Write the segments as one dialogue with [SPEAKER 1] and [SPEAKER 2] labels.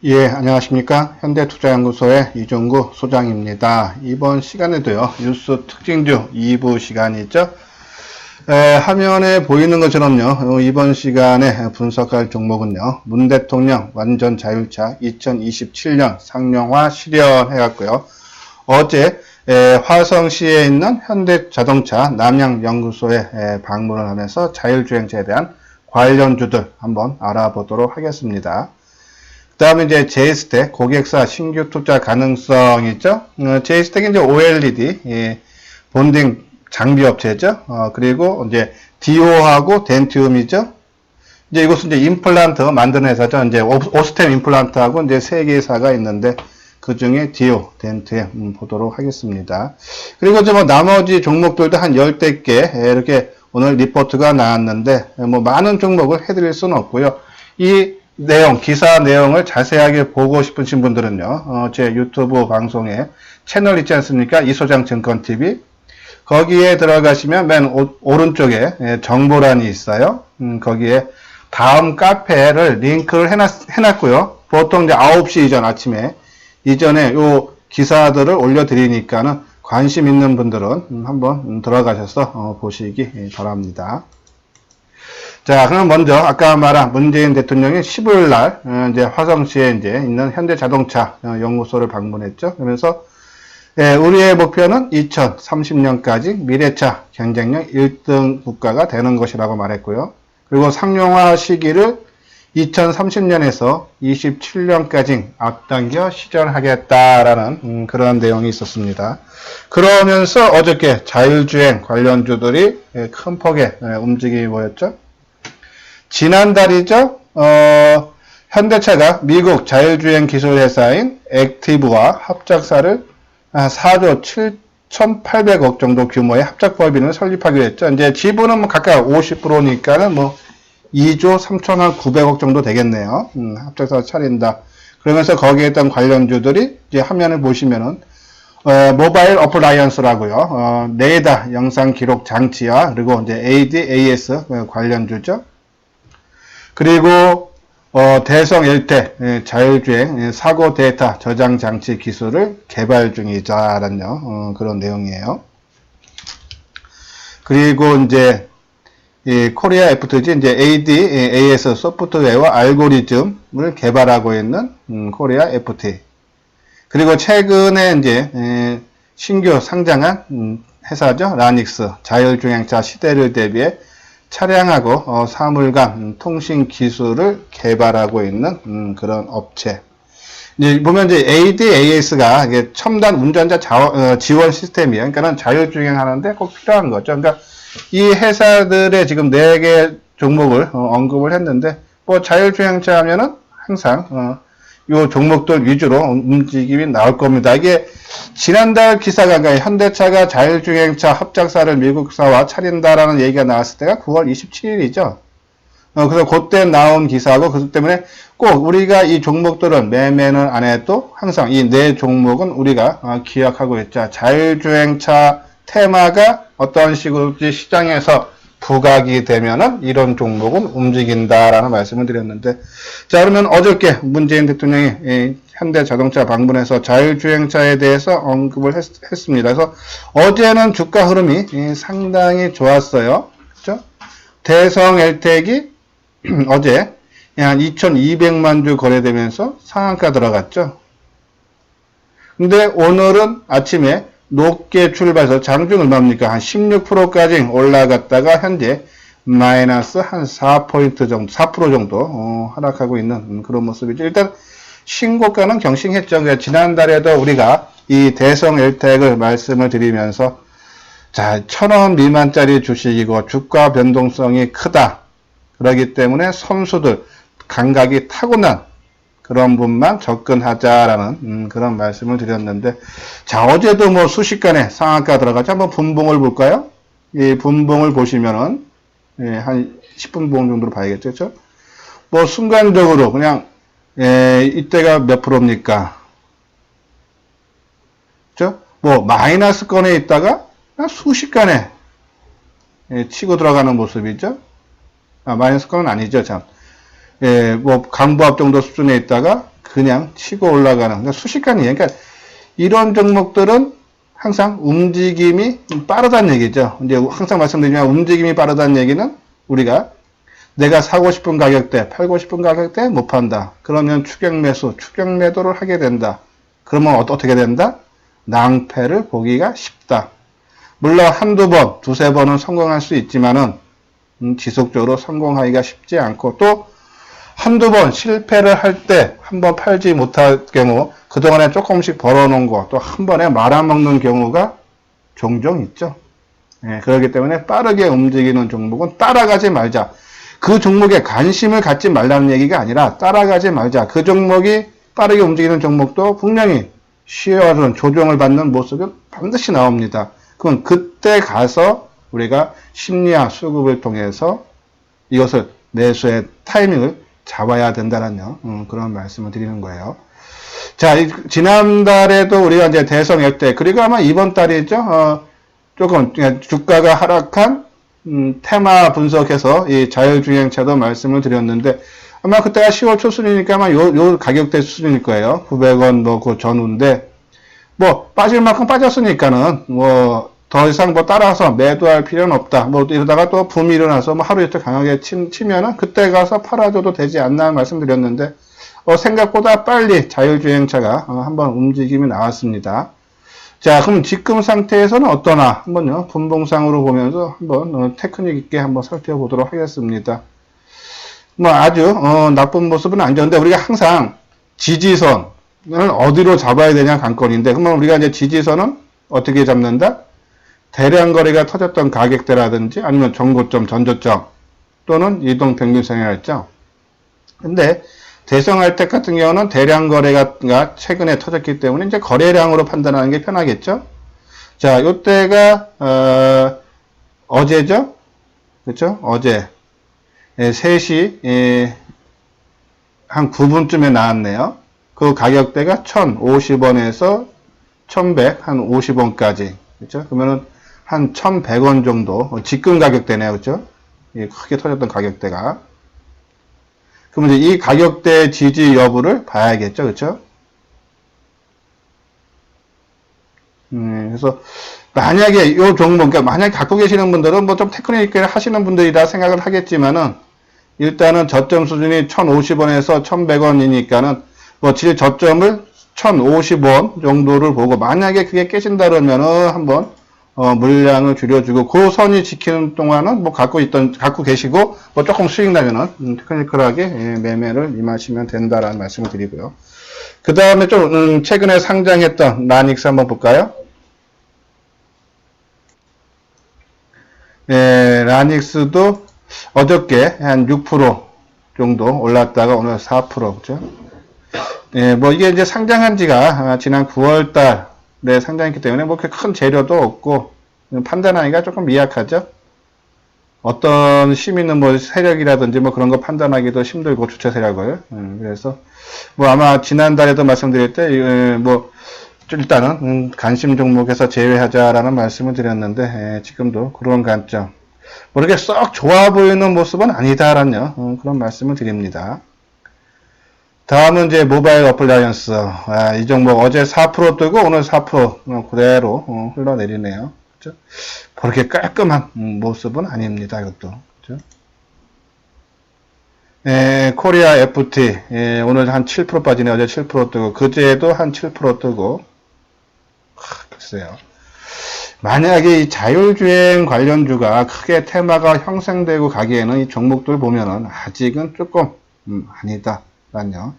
[SPEAKER 1] 예, 안녕하십니까. 현대투자연구소의 이종구 소장입니다. 이번 시간에도요, 뉴스 특징주 2부 시간이죠. 화면에 보이는 것처럼요, 이번 시간에 분석할 종목은요, 문 대통령 완전 자율차 2027년 상용화 실현해갖고요, 어제 화성시에 있는 현대자동차 남양연구소에 방문을 하면서 자율주행차에 대한 관련주들 한번 알아보도록 하겠습니다. 그 다음에 이제 제이스텍 고객사 신규 투자 가능성 있죠. 제이스텍이 이제 OLED 본딩 장비 업체죠. 그리고 이제 디오하고 덴티움이죠. 이제 이것은 이제 임플란트 만드는 회사죠. 이제 오스템 임플란트하고 이제 세 개사가 있는데 그 중에 디오, 덴티움 보도록 하겠습니다. 그리고 이제 뭐 나머지 종목들도 한 10대 개 이렇게 오늘 리포트가 나왔는데 뭐 많은 종목을 해드릴 수는 없고요. 이 내용, 기사 내용을 자세하게 보고 싶으신 분들은요, 제 유튜브 방송에 채널 있지 않습니까? 이소장 증권TV. 거기에 들어가시면 맨 오른쪽에 정보란이 있어요. 거기에 다음 카페를 링크를 해놨고요. 보통 이제 9시 이전 아침에 이전에 요 기사들을 올려드리니까는 관심 있는 분들은 한번 들어가셔서 보시기 바랍니다. 자, 그럼 먼저 아까 말한 문재인 대통령이 15일 날 이제 화성시에 이제 있는 현대자동차 연구소를 방문했죠. 그러면서 우리의 목표는 2030년까지 미래차 경쟁력 1등 국가가 되는 것이라고 말했고요. 그리고 상용화 시기를 2030년에서 27년까지 앞당겨 시전하겠다라는 그런 내용이 있었습니다. 그러면서 어저께 자율주행 관련주들이 큰 폭의 움직임이 보였죠. 지난달이죠. 현대차가 미국 자율주행 기술 회사인 액티브와 합작사를 4조 7,800억 정도 규모의 합작법인을 설립하기로 했죠. 이제 지분은 뭐 각각 50%니까는 뭐 2조 3,900억 정도 되겠네요. 합작사 차린다. 그러면서 거기에 있던 관련주들이 이제 화면을 보시면은 모바일 어플라이언스라고요. 레이더 영상 기록 장치와 그리고 이제 ADAS 관련주죠. 그리고 대성 엘텍 자율주행 사고 데이터 저장 장치 기술을 개발 중이다라는 그런 내용이에요. 그리고 이제 코리아 FTG 이제 ADAS 소프트웨어와 알고리즘을 개발하고 있는 코리아 FT. 그리고 최근에 이제 신규 상장한 회사죠. 라닉스 자율주행차 시대를 대비해 차량하고 사물간 통신 기술을 개발하고 있는 그런 업체. 이제 보면 이제 ADAS가 이게 첨단 운전자 지원 시스템이에요. 그러니까는 자율주행 하는데 꼭 필요한 거죠. 그러니까 이 회사들의 지금 4개 종목을 언급을 했는데 뭐 자율주행차 하면은 항상 요 종목들 위주로 움직임이 나올 겁니다. 이게 지난달 기사가 현대차가 자율주행차 합작사를 미국사와 차린다라는 얘기가 나왔을 때가 9월 27일이죠. 그래서 그때 나온 기사고 그것 때문에 꼭 우리가 이 종목들은 매매는 안 해도 항상 이 4종목은 우리가 기억하고 있자. 자율주행차 테마가 어떤 식으로 시장에서 부각이 되면은 이런 종목은 움직인다라는 말씀을 드렸는데, 자, 그러면 어저께 문재인 대통령이 현대자동차 방문해서 자율주행차에 대해서 언급을 했습니다. 그래서 어제는 주가 흐름이 상당히 좋았어요. 그렇죠? 대성 엘텍이 어제 한 2,200만 주 거래되면서 상한가 들어갔죠. 근데 오늘은 아침에 높게 출발해서 장중 얼마입니까? 한 16%까지 올라갔다가 현재 마이너스 한 4% 정도, 4% 정도 하락하고 있는 그런 모습이죠. 일단 신고가는 경신했죠. 그러니까 지난달에도 우리가 이 대성 엘텍을 말씀을 드리면서 자, 1,000원 미만짜리 주식이고 주가 변동성이 크다. 그렇기 때문에 선수들 감각이 타고난 그런 분만 접근하자라는 그런 말씀을 드렸는데, 자, 어제도 뭐 순식간에 상한가 들어가죠. 한번 분봉을 볼까요? 이 분봉을 보시면은 한 10분 봉 정도로 봐야겠죠. 그렇죠? 뭐 순간적으로 그냥 이때가 몇 프로입니까? 그렇죠? 뭐 마이너스권에 있다가 순식간에 치고 들어가는 모습이죠. 마이너스권은 아니죠, 참. 뭐 강보합 정도 수준에 있다가 그냥 치고 올라가는, 그러니까 순식간이에요. 그러니까 이런 종목들은 항상 움직임이 빠르다는 얘기죠. 이제 항상 말씀드리지만 움직임이 빠르다는 얘기는 우리가 내가 사고 싶은 가격대, 팔고 싶은 가격대 못 판다. 그러면 추격 매수, 추격 매도를 하게 된다. 그러면 어떻게 된다? 낭패를 보기가 쉽다. 물론 한두 번, 두세 번은 성공할 수 있지만은 지속적으로 성공하기가 쉽지 않고, 또 한두 번 실패를 할 때 한 번 팔지 못할 경우 그동안에 조금씩 벌어놓은 거 또 한 번에 말아먹는 경우가 종종 있죠. 예, 그렇기 때문에 빠르게 움직이는 종목은 따라가지 말자. 그 종목에 관심을 갖지 말라는 얘기가 아니라 따라가지 말자. 그 종목이 빠르게 움직이는 종목도 분명히 시효하는 조정을 받는 모습이 반드시 나옵니다. 그건 그때 가서 우리가 심리학 수급을 통해서 이것을 매수의 타이밍을 잡아야 된다는 그런 말씀을 드리는 거예요. 자, 지난달에도 우리가 이제 대성 역대, 그리고 아마 이번 달이죠. 조금 주가가 하락한 테마 분석해서 이 자율주행차도 말씀을 드렸는데, 아마 그때가 10월 초순이니까 아마 요 가격대 수준일 거예요. 900원 뭐 그 전후인데, 뭐 빠질 만큼 빠졌으니까는 뭐 더 이상 뭐 따라서 매도할 필요는 없다. 뭐 이러다가 또 붐이 일어나서 뭐 하루 이틀 강하게 치면은 그때 가서 팔아줘도 되지 않나 말씀드렸는데, 생각보다 빨리 자율주행차가 한번 움직임이 나왔습니다. 자, 그럼 지금 상태에서는 어떠나 한번요 분봉상으로 보면서 한번 테크닉 있게 한번 살펴보도록 하겠습니다. 뭐 아주 나쁜 모습은 아니었는데, 우리가 항상 지지선을 어디로 잡아야 되냐 관건인데, 그러면 우리가 이제 지지선은 어떻게 잡는다? 대량 거래가 터졌던 가격대라든지 아니면 정고점, 전저점 또는 이동평균선이랄죠. 근데 대성할택 같은 경우는 대량 거래가 최근에 터졌기 때문에 이제 거래량으로 판단하는 게 편하겠죠. 자, 요때가 어제죠. 그렇죠? 어제 3시 한 9분쯤에 나왔네요. 그 가격대가 1,050원에서 1,150원까지. 그렇죠? 그러면은 한 1,100원 정도 지금 가격대네요. 그렇죠? 크게 터졌던 가격대가. 그러면 이제 이 가격대 지지 여부를 봐야겠죠. 그렇죠? 그래서 만약에 이 종목, 그러니까 만약에 갖고 계시는 분들은 뭐 좀 테크닉을 하시는 분들이라 생각을 하겠지만은, 일단은 저점 수준이 1,050원에서 1,100원이니까는 뭐 저점을 1,050원 정도를 보고, 만약에 그게 깨진다 그러면은 한번 물량을 줄여주고, 그 선이 지키는 동안은 뭐 갖고 계시고, 뭐 조금 수익 나면은 테크니컬하게 매매를 임하시면 된다라는 말씀을 드리고요. 그 다음에 좀 최근에 상장했던 라닉스 한번 볼까요? 라닉스도 어저께 한 6% 정도 올랐다가 오늘 4%, 그죠? 뭐 이게 이제 상장한 지가 지난 9월 달에 상장했기 때문에 뭐 그렇게 큰 재료도 없고 판단하기가 조금 미약하죠. 어떤 시민은 뭐 세력이라든지 뭐 그런 거 판단하기도 힘들고, 주체 세력을. 그래서 뭐 아마 지난달에도 말씀드릴 때 뭐 일단은 관심 종목에서 제외하자라는 말씀을 드렸는데, 지금도 그런 관점, 뭐 이렇게 썩 좋아 보이는 모습은 아니다라는 그런 말씀을 드립니다. 다음은 이제 모바일 어플라이언스. 이 종목 어제 4% 뜨고 오늘 4% 그대로 흘러내리네요. 그렇죠? 그렇게 깔끔한 모습은 아닙니다. 이것도. 그렇죠? 코리아 FT 오늘 한 7% 빠지네. 어제 7% 뜨고 그제도 한 7% 뜨고. 글쎄요. 만약에 이 자율주행 관련주가 크게 테마가 형성되고 가기에는 이 종목들 보면은 아직은 조금 아니다라뇨.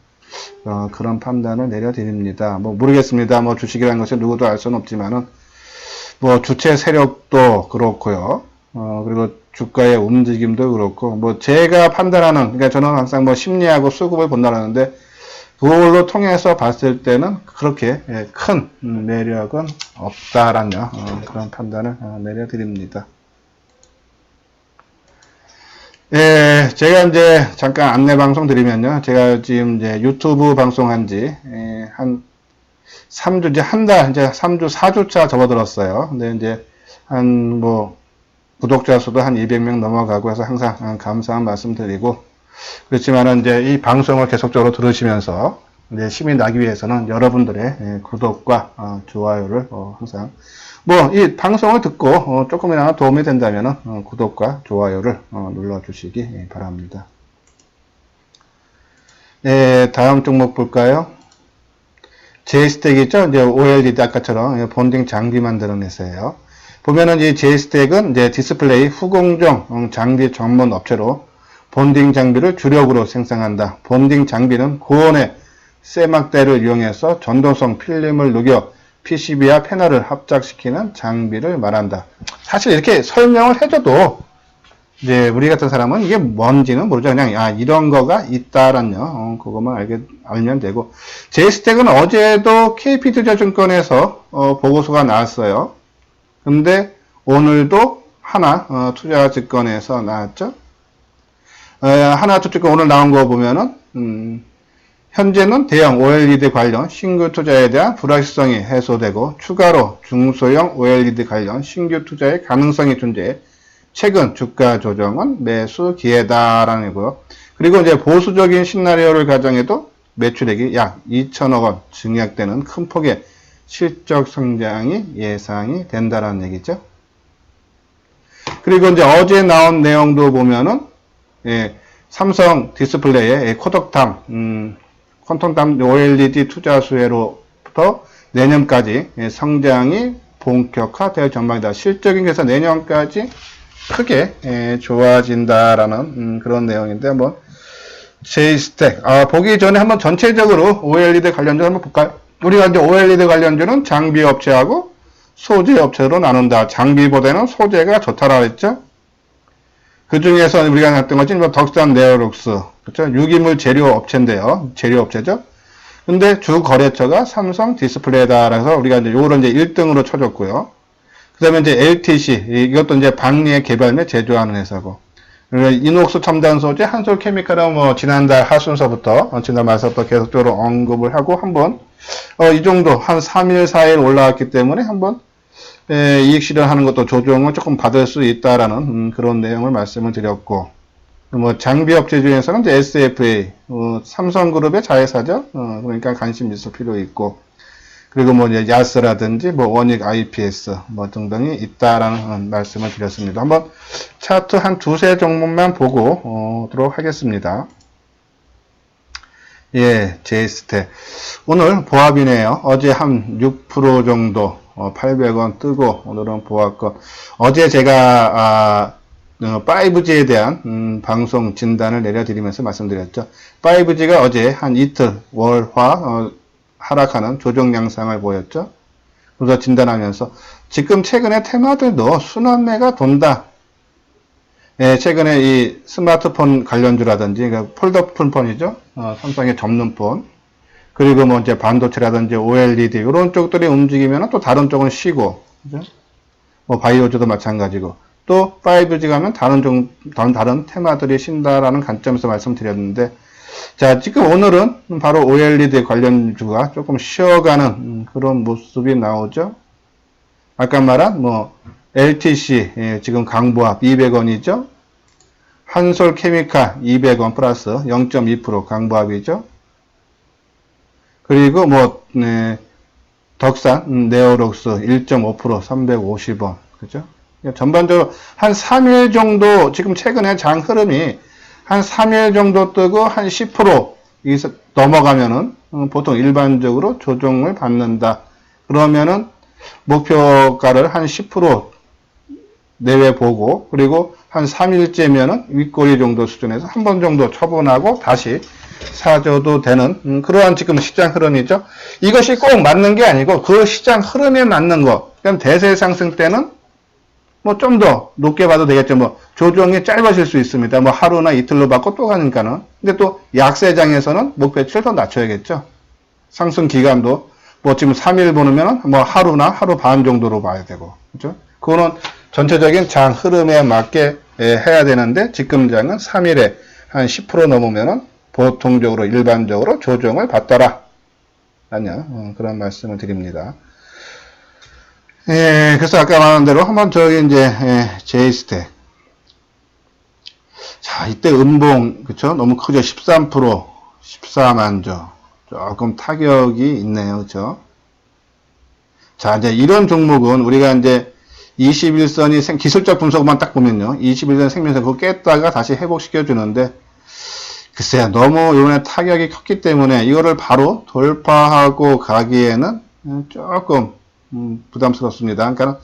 [SPEAKER 1] 그런 판단을 내려드립니다. 뭐 모르겠습니다. 뭐 주식이라는 것은 누구도 알 수는 없지만은 뭐 주체 세력도 그렇고요. 그리고 주가의 움직임도 그렇고, 뭐 제가 판단하는, 그러니까 저는 항상 뭐 심리하고 수급을 본다는데, 그걸로 통해서 봤을 때는 그렇게 큰 매력은 없다라는 그런 판단을 내려드립니다. 제가 이제 잠깐 안내 방송 드리면요. 제가 지금 이제 유튜브 방송한 지 한 3주, 이제 한 달, 이제 3주, 4주차 접어들었어요. 근데 이제 한 뭐 구독자 수도 한 200명 넘어가고 해서 항상 감사한 말씀 드리고, 그렇지만은 이제 이 방송을 계속적으로 들으시면서 이제 힘이 나기 위해서는 여러분들의 구독과 좋아요를 항상 이 방송을 듣고 조금이나마 도움이 된다면 구독과 좋아요를 눌러주시기 바랍니다. 네, 다음 종목 볼까요? J스택 있죠? 이제 OLED 아까처럼 본딩 장비 만드는 회사예요. 보면은 이 J스택은 이제 디스플레이 후공정 장비 전문 업체로 본딩 장비를 주력으로 생산한다. 본딩 장비는 고온의 쇠막대를 이용해서 전도성 필름을 녹여 PCB와 패널을 합작시키는 장비를 말한다. 사실 이렇게 설명을 해줘도 이제 우리 같은 사람은 이게 뭔지는 모르죠. 그냥 이런 거가 있다란요. 그것만 알면 되고. J스택은 어제도 KP투자증권에서 보고서가 나왔어요. 근데 오늘도 하나 투자증권에서 나왔죠. 하나 투자증권 오늘 나온 거 보면은 현재는 대형 OLED 관련 신규 투자에 대한 불확실성이 해소되고 추가로 중소형 OLED 관련 신규 투자의 가능성이 존재해 최근 주가 조정은 매수 기회다라는 거고요. 그리고 이제 보수적인 시나리오를 가정해도 매출액이 약 2천억 원 증액되는 큰 폭의 실적 성장이 예상이 된다라는 얘기죠. 그리고 이제 어제 나온 내용도 보면은 삼성 디스플레이의 쿼텀담 OLED 투자 수혜로부터 내년까지 성장이 본격화될 전망이다. 실적인 게서 내년까지 크게 좋아진다라는 그런 내용인데 한번 J스택 보기 전에 한번 전체적으로 OLED 관련주 한번 볼까요? 우리가 이제 OLED 관련주는 장비 업체하고 소재 업체로 나눈다. 장비보다는 소재가 좋다라 했죠. 그 중에서 우리가 했던 것이 덕산 네오룩스, 그렇죠? 유기물 재료 업체인데요. 재료 업체죠. 근데 주 거래처가 삼성 디스플레이다라서 우리가 이제 요거를 이제 1등으로 쳐줬고요. 그 다음에 이제 LTC, 이것도 이제 방리의 개발 및 제조하는 회사고. 이녹스 첨단 소재, 한솔 케미칼은 지난달 하순서부터, 지난 말서부터 계속적으로 언급을 하고 한번, 이 정도 한 3일, 4일 올라왔기 때문에 한번 이익 실현하는 것도 조정을 조금 받을 수 있다라는 그런 내용을 말씀을 드렸고, 장비업체 중에서는 이제 SFA, 삼성그룹의 자회사죠. 그러니까 관심 있을 필요 있고, 그리고 이제 야스라든지 원익 IPS 등등이 있다라는 말씀을 드렸습니다. 한번 차트 한 두세 종목만 보고 오도록 하겠습니다. 예, J스택. 오늘 보합이네요. 어제 한 6% 정도 800원 뜨고 오늘은 보합권. 어제 제가 5G에 대한 방송 진단을 내려드리면서 말씀드렸죠. 5G가 어제 한 이틀 월화 하락하는 조정 양상을 보였죠. 그래서 진단하면서 지금 최근에 테마들도 순환매가 돈다. 예, 최근에 이 스마트폰 관련주라든지 그러니까 폴더폰 폰이죠. 삼성의 접는 폰. 그리고 이제 반도체라든지 OLED 이런 쪽들이 움직이면 또 다른 쪽은 쉬고, 그죠? 바이오주도 마찬가지고. 또 5G 가면 다른 테마들이 쉰다라는 관점에서 말씀드렸는데, 자, 지금 오늘은 바로 OLED 관련주가 조금 쉬어가는 그런 모습이 나오죠. 아까 말한 LTC 지금 강보합 200원이죠. 한솔 케미칼 200원 플러스 0.2% 강보합이죠. 그리고 덕산 네오룩스 1.5% 350원. 그죠? 전반적으로 한 3일 정도 지금 최근에 장 흐름이 한 3일 정도 뜨고 한 10% 넘어가면은 보통 일반적으로 조정을 받는다. 그러면은 목표가를 한 10% 내외 보고 그리고 한 3일째면은 윗꼬리 정도 수준에서 한 번 정도 처분하고 다시 사줘도 되는 그러한 지금 시장 흐름이죠. 이것이 꼭 맞는 게 아니고 그 시장 흐름에 맞는 거. 그럼 대세 상승 때는 좀 더 높게 봐도 되겠죠. 조정이 짧아질 수 있습니다. 하루나 이틀로 받고 또 가니까는. 근데 또 약세장에서는 목표치를 더 낮춰야겠죠. 상승 기간도 지금 3일 보면 하루나 하루 반 정도로 봐야 되고. 그죠? 그거는 전체적인 장 흐름에 맞게 해야 되는데 지금 장은 3일에 한 10% 넘으면은 보통적으로 일반적으로 조정을 받더라. 그런 말씀을 드립니다. 예, 그래서 아까 말한 대로 한번 J스택. 자, 이때 음봉, 그쵸? 너무 크죠? 13%, 14만조. 조금 타격이 있네요. 그죠? 자, 이제 이런 종목은 우리가 이제 21선이 기술적 분석만 딱 보면요. 21선 생명선 그거 깼다가 다시 회복시켜 주는데, 글쎄요, 너무 이번에 타격이 컸기 때문에 이거를 바로 돌파하고 가기에는 조금 부담스럽습니다. 그러니까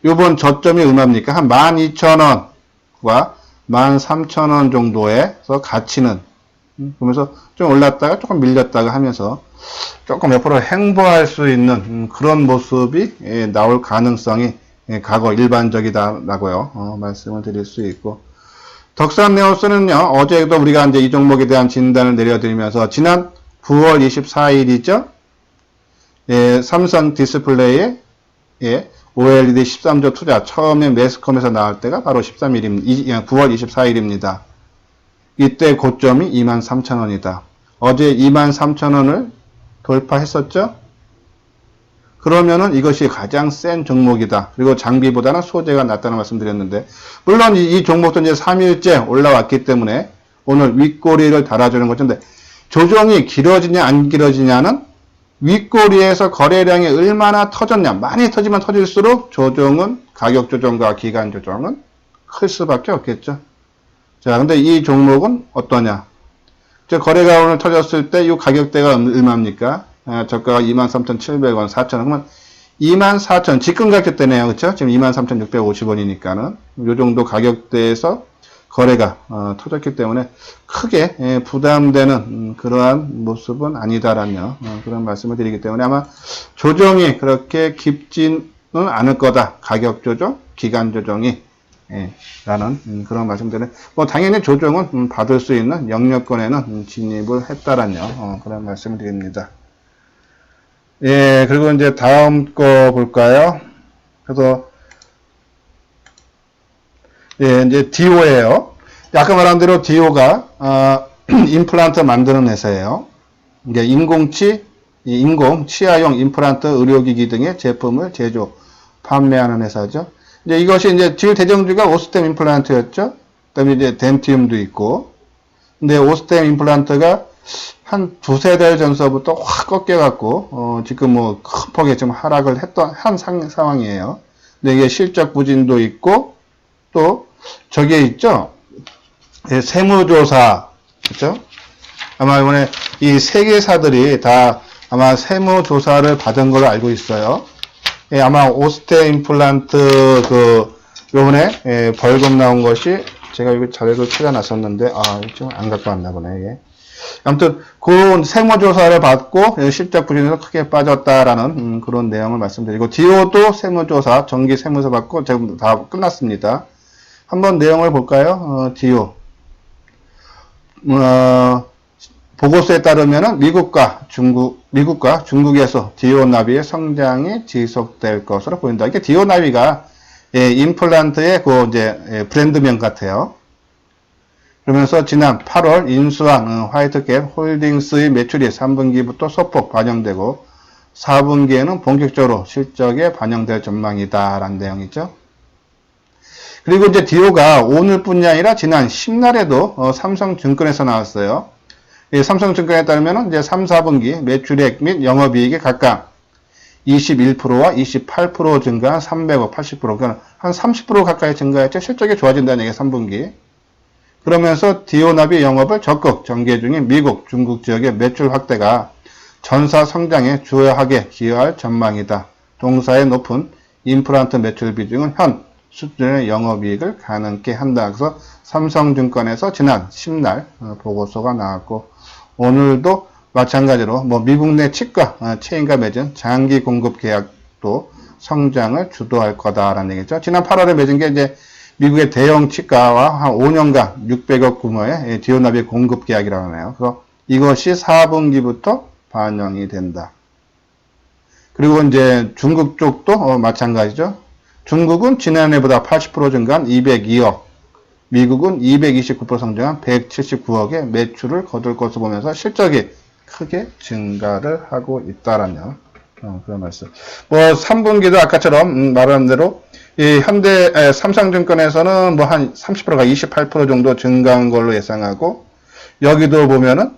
[SPEAKER 1] 이번 저점이 얼마입니까? 한 12,000원과 13,000원 정도에서 가치는 그러면서 좀 올랐다가 조금 밀렸다가 하면서 조금 옆으로 행보할 수 있는 그런 모습이 나올 가능성이 과거 일반적이다라고요. 말씀을 드릴 수 있고, 덕산네오스는요, 어제도 우리가 이제 이 종목에 대한 진단을 내려드리면서 지난 9월 24일이죠. 삼성 디스플레이의 OLED 13조 투자 처음에 매스컴에서 나올 때가 바로 9월 24일입니다. 이때 고점이 23,000원이다. 어제 23,000원을 돌파했었죠? 그러면은 이것이 가장 센 종목이다. 그리고 장비보다는 소재가 낫다는 말씀 드렸는데, 물론 이 종목도 이제 3일째 올라왔기 때문에 오늘 윗꼬리를 달아주는 거죠. 근데 조정이 길어지냐 안 길어지냐는 윗꼬리에서 거래량이 얼마나 터졌냐, 많이 터지면 터질수록 조정은, 가격 조정과 기간 조정은 클 수밖에 없겠죠. 자, 근데 이 종목은 어떠냐? 거래가 오늘 터졌을 때 이 가격대가 얼마입니까? 저가가 23,700원, 4,000원. 그러면 24,000, 지금 가격대네요. 그쵸? 지금 23,650원이니까는. 요 정도 가격대에서 거래가 터졌기 때문에 크게 부담되는 그러한 모습은 아니다라며 그런 말씀을 드리기 때문에 아마 조정이 그렇게 깊지는 않을 거다. 가격 조정, 기간 조정이 라는 그런 말씀드리는, 뭐 당연히 조정은 받을 수 있는 영역권에는 진입을 했다라뇨. 그런 말씀을 드립니다. 예, 그리고 이제 다음 거 볼까요? 그래서 예, 이제 디오예요. 아까 말한 대로 디오가 임플란트 만드는 회사예요. 이게 인공 치아용 임플란트 의료기기 등의 제품을 제조, 판매하는 회사죠. 이제 이것이 이제 제일 대장주가 오스템 임플란트였죠. 그다음에 이제 덴티움도 있고. 근데 오스템 임플란트가 한 두세 달 전서부터 확 꺾여갖고 지금 뭐 큰 폭의 좀 하락을 한 상황이에요. 근데 이게 실적 부진도 있고 또 저게 있죠. 세무조사, 그렇죠? 아마 이번에 이 세계사들이 다 아마 세무조사를 받은 걸로 알고 있어요. 아마 오스템 임플란트 요번에 벌금 나온 것이 제가 여기 자료를 찾아놨었는데 좀 안 갖고 왔나 보네. 이게. 아무튼 그 세무조사를 받고 실적 부진에서 크게 빠졌다라는 그런 내용을 말씀드리고, 디오도 세무조사 정기 세무조사 받고 지금 다 끝났습니다. 한번 내용을 볼까요? 디오 보고서에 따르면은 미국과 중국에서 디오 나비의 성장이 지속될 것으로 보인다. 이게 디오 나비가 임플란트의 이제 브랜드명 같아요. 그러면서 지난 8월 인수한 화이트캡 홀딩스의 매출이 3분기부터 소폭 반영되고 4분기에는 본격적으로 실적에 반영될 전망이다라는 내용이죠. 그리고 이제 디오가 오늘뿐이 아니라 지난 10날에도 삼성증권에서 나왔어요. 이 삼성증권에 따르면 이제 3, 4분기 매출액 및 영업이익이 각각 21%와 28% 증가한 300억, 80%, 그러니까 한 30% 가까이 증가했죠. 실적이 좋아진다는 얘기가 3분기. 그러면서 디오나비 영업을 적극 전개 중인 미국, 중국 지역의 매출 확대가 전사 성장에 주요하게 기여할 전망이다. 동사의 높은 임플란트 매출 비중은 현 수준의 영업이익을 가능케 한다. 그래서 삼성증권에서 지난 10날 보고서가 나왔고, 오늘도 마찬가지로 미국 내 치과 체인과 맺은 장기 공급 계약도 성장을 주도할 거다라는 얘기죠. 지난 8월에 맺은 게 이제 미국의 대형 치과와 한 5년간 600억 규모의 디오나비 공급 계약이라고 하네요. 그래서 이것이 4분기부터 반영이 된다. 그리고 이제 중국 쪽도 마찬가지죠. 중국은 지난해보다 80% 증가한 202억, 미국은 229% 성장한 179억의 매출을 거둘 것으로 보면서 실적이 크게 증가를 하고 있다라는 그런 말씀. 3분기도 아까처럼 말한 대로 삼성증권에서는 한 30%가 28% 정도 증가한 걸로 예상하고, 여기도 보면은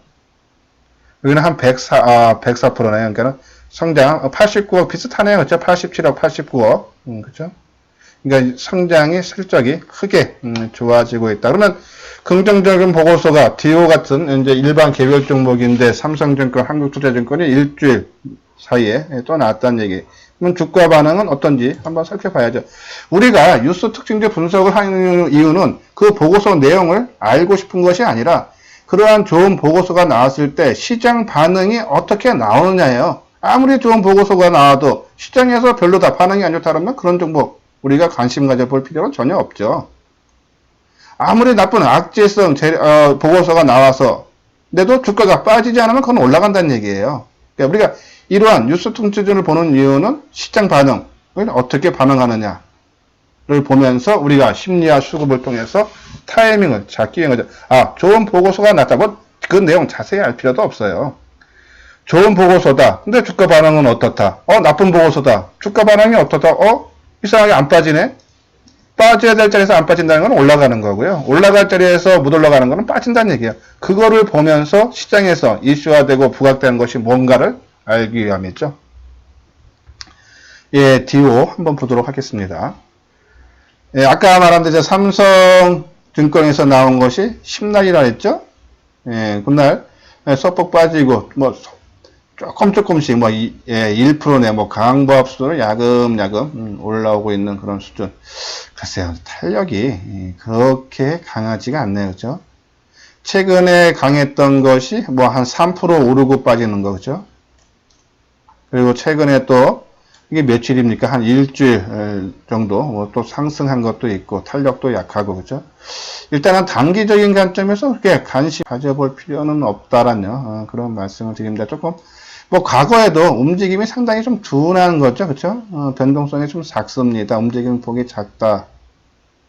[SPEAKER 1] 여기는 한 104%네요. 그러니까 성장 89억 비슷하네요. 그렇죠? 87억, 89억. 그렇죠? 그러니까 성장이 실적이 크게 좋아지고 있다. 그러면 긍정적인 보고서가 DO 같은 이제 일반 개별 종목인데 삼성증권, 한국투자증권이 일주일 사이에 또 나왔다는 얘기. 그럼 주가 반응은 어떤지 한번 살펴봐야죠. 우리가 뉴스 특징주 분석을 하는 이유는 그 보고서 내용을 알고 싶은 것이 아니라 그러한 좋은 보고서가 나왔을 때 시장 반응이 어떻게 나오느냐예요. 아무리 좋은 보고서가 나와도 시장에서 별로다, 반응이 안 좋다 그러면 그런 종목 우리가 관심 가져볼 필요는 전혀 없죠. 아무리 나쁜 악재성 보고서가 나와서 근데도 주가가 빠지지 않으면 그건 올라간다는 얘기예요. 그러니까 우리가 이러한 뉴스 특징주를 보는 이유는 시장 반응을 어떻게 반응하느냐를 보면서 우리가 심리와 수급을 통해서 타이밍을 잡기 위한 거죠. 좋은 보고서가 나왔다. 그 내용 자세히 알 필요도 없어요. 좋은 보고서다. 근데 주가 반응은 어떻다. 나쁜 보고서다. 주가 반응이 어떻다. 이상하게 안 빠지네. 빠져야 될 자리에서 안 빠진다는 건 올라가는 거고요. 올라갈 자리에서 못 올라가는 거는 빠진다는 얘기예요. 그거를 보면서 시장에서 이슈화되고 부각되는 것이 뭔가를 알기 위함이죠. 예, DO 한번 보도록 하겠습니다. 예, 아까 말한 대로 삼성증권에서 나온 것이 10날이라 했죠. 예, 그날 소폭 빠지고 조금씩 1%내 강보합수를 야금야금 올라오고 있는 그런 수준. 글쎄요, 탄력이 그렇게 강하지가 않네요. 그죠? 최근에 강했던 것이 한 3% 오르고 빠지는 거죠. 그리고 최근에 또 이게 며칠입니까? 한 일주일 정도 또 상승한 것도 있고 탄력도 약하고 그죠? 일단은 단기적인 관점에서 그렇게 관심 가져볼 필요는 없다라는 그런 말씀을 드립니다. 조금 과거에도 움직임이 상당히 좀 둔한 거죠. 그렇죠? 변동성이 좀 작습니다. 움직임 폭이 작다.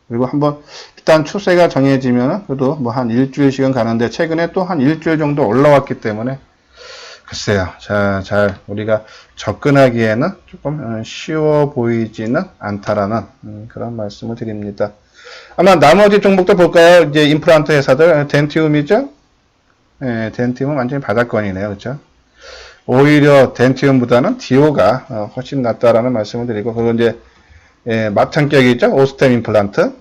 [SPEAKER 1] 그리고 한번 일단 추세가 정해지면 그래도 한 일주일씩은 가는데 최근에 또 한 일주일 정도 올라왔기 때문에 글쎄요. 잘 우리가 접근하기에는 조금 쉬워 보이지는 않다라는 그런 말씀을 드립니다. 아마 나머지 종목도 볼까요? 이제 임플란트 회사들 덴티움이죠? 네, 덴티움은 완전히 바닥권이네요. 그렇죠? 오히려 덴티움보다는 디오가 훨씬 낫다라는 말씀을 드리고 그리고 이제 마찬격이죠. 오스템 임플란트.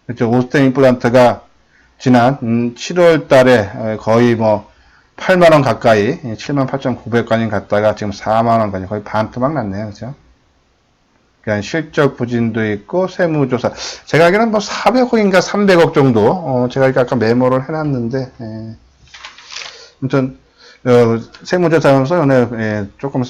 [SPEAKER 1] 그렇죠. 오스템 임플란트가 지난 7월 달에 거의 8만원 가까이 78,900원까지 갔다가 지금 4만원까지 거의 반토막 났네요. 그죠? 그러니까 실적 부진도 있고 세무조사 제가 알기로는 400억인가 300억 정도 제가 이렇게 아까 메모를 해놨는데 아무튼 세무조사하면서 오늘 조금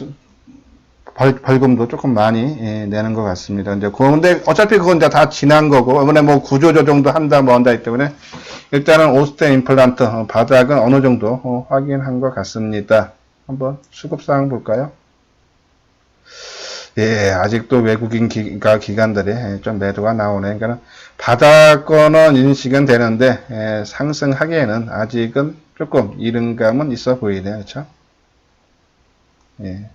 [SPEAKER 1] 벌금도 조금 많이 내는 것 같습니다. 이제 근데 어차피 그건 이제 다 지난 거고 이번에 구조조정도 한다 한다 했기 때문에 일단은 오스템 임플란트 바닥은 어느 정도 확인한 것 같습니다. 한번 수급사항 볼까요? 예, 아직도 외국인 기관들이 좀 매도가 나오네. 그러니까 바닥권은 인식은 되는데 상승하기에는 아직은 조금 이른감은 있어 보이네요. 그렇죠? 예.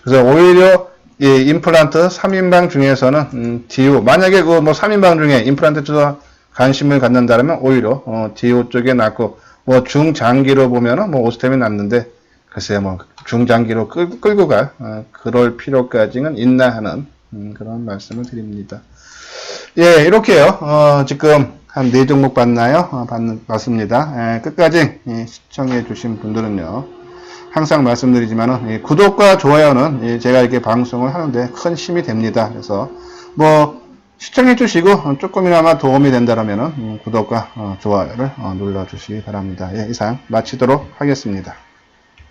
[SPEAKER 1] 그래서 오히려 임플란트 3인방 중에서는 DO 만약에 3인방 중에 임플란트 쪽에 관심을 갖는다면 오히려 DO 쪽에 낫고 중장기로 보면은 오스템이 낫는데 글쎄요 중장기로 끌고 갈 그럴 필요까지는 있나 하는 그런 말씀을 드립니다. 예, 이렇게요. 지금 한 4종목 봤나요? 봤습니다. 끝까지 시청해 주신 분들은요. 항상 말씀드리지만은 구독과 좋아요는 제가 이렇게 방송을 하는데 큰 힘이 됩니다. 그래서 시청해 주시고 조금이나마 도움이 된다면은 구독과 좋아요를 눌러 주시기 바랍니다. 예, 이상 마치도록 하겠습니다.